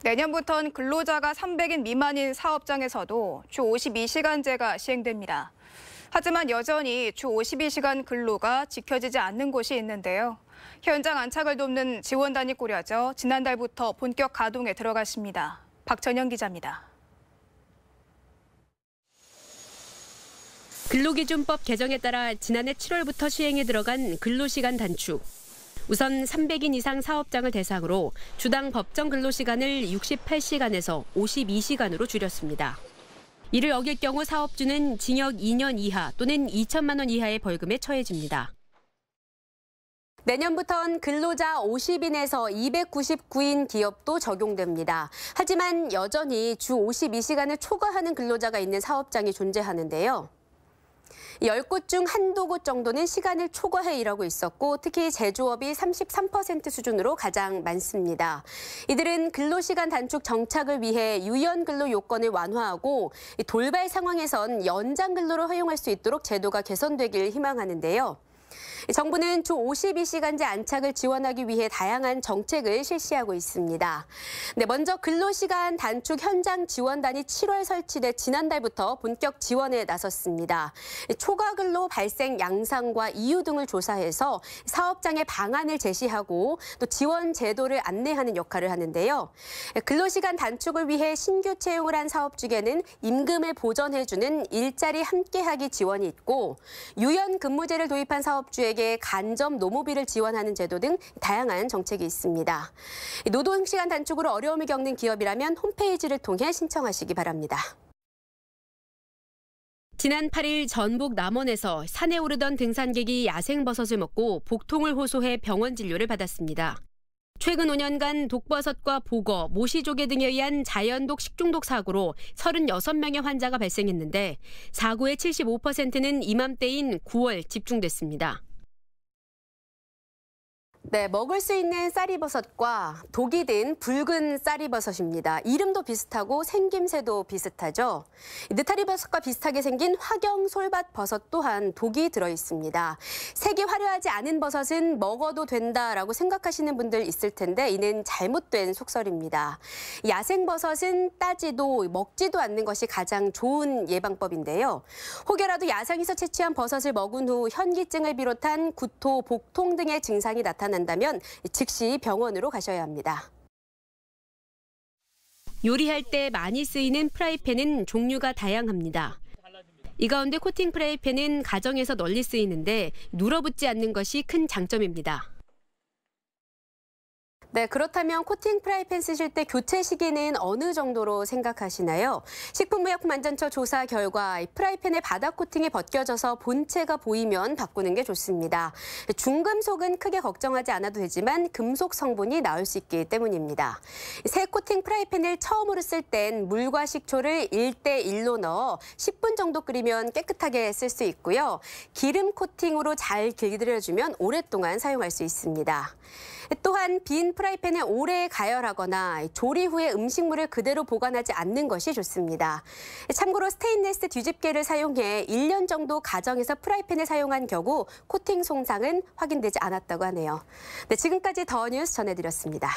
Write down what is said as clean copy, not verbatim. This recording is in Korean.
내년부터는 근로자가 300인 미만인 사업장에서도 주 52시간제가 시행됩니다. 하지만 여전히 주 52시간 근로가 지켜지지 않는 곳이 있는데요. 현장 안착을 돕는 지원단이 꾸려져 지난달부터 본격 가동에 들어갔습니다. 박전영 기자입니다. 근로기준법 개정에 따라 지난해 7월부터 시행에 들어간 근로시간 단축. 우선 300인 이상 사업장을 대상으로 주당 법정 근로시간을 68시간에서 52시간으로 줄였습니다. 이를 어길 경우 사업주는 징역 2년 이하 또는 2천만 원 이하의 벌금에 처해집니다. 내년부터는 근로자 50인에서 299인 기업도 적용됩니다. 하지만 여전히 주 52시간을 초과하는 근로자가 있는 사업장이 존재하는데요. 10곳 중 한두 곳 정도는 시간을 초과해 일하고 있었고 특히 제조업이 33% 수준으로 가장 많습니다. 이들은 근로시간 단축 정착을 위해 유연 근로 요건을 완화하고 돌발 상황에선 연장 근로를 허용할 수 있도록 제도가 개선되길 희망하는데요. 정부는 주 52시간제 안착을 지원하기 위해 다양한 정책을 실시하고 있습니다. 먼저 근로시간 단축 현장 지원단이 7월 설치돼 지난달부터 본격 지원에 나섰습니다. 초과 근로 발생 양상과 이유 등을 조사해서 사업장의 방안을 제시하고 또 지원 제도를 안내하는 역할을 하는데요. 근로시간 단축을 위해 신규 채용을 한 사업주에게는 임금을 보전해주는 일자리 함께하기 지원이 있고 유연 근무제를 도입한 사업주에게 간접 노무비를 지원하는 제도 등 다양한 정책이 있습니다. 노동시간 단축으로 어려움을 겪는 기업이라면 홈페이지를 통해 신청하시기 바랍니다. 지난 8일 전북 남원에서 산에 오르던 등산객이 야생버섯을 먹고 복통을 호소해 병원 진료를 받았습니다. 최근 5년간 독버섯과 보거, 모시조개 등에 의한 자연독 식중독 사고로 36명의 환자가 발생했는데 사고의 75%는 이맘때인 9월 집중됐습니다. 먹을 수 있는 쌀이버섯과 독이 든 붉은 쌀이버섯입니다. 이름도 비슷하고 생김새도 비슷하죠. 느타리버섯과 비슷하게 생긴 화경솔밭버섯 또한 독이 들어있습니다. 색이 화려하지 않은 버섯은 먹어도 된다라고 생각하시는 분들 있을 텐데 이는 잘못된 속설입니다. 야생버섯은 따지도 먹지도 않는 것이 가장 좋은 예방법인데요. 혹여라도 야생에서 채취한 버섯을 먹은 후 현기증을 비롯한 구토, 복통 등의 증상이 나타난다면 즉시 병원으로 가셔야 합니다. 요리할 때 많이 쓰이는 프라이팬은 종류가 다양합니다. 이 가운데 코팅 프라이팬은 가정에서 널리 쓰이는데 눌어붙지 않는 것이 큰 장점입니다. 그렇다면 코팅 프라이팬 쓰실 때 교체 시기는 어느 정도로 생각하시나요? 식품의약품안전처 조사 결과 프라이팬의 바닥 코팅이 벗겨져서 본체가 보이면 바꾸는 게 좋습니다. 중금속은 크게 걱정하지 않아도 되지만 금속 성분이 나올 수 있기 때문입니다. 새 코팅 프라이팬을 처음으로 쓸 땐 물과 식초를 1대1로 넣어 10분 정도 끓이면 깨끗하게 쓸 수 있고요. 기름 코팅으로 잘 길들여주면 오랫동안 사용할 수 있습니다. 또한 빈 프라이팬에 오래 가열하거나 조리 후에 음식물을 그대로 보관하지 않는 것이 좋습니다. 참고로 스테인리스 뒤집개를 사용해 1년 정도 가정에서 프라이팬을 사용한 경우 코팅 손상은 확인되지 않았다고 하네요. 지금까지 더 뉴스 전해드렸습니다.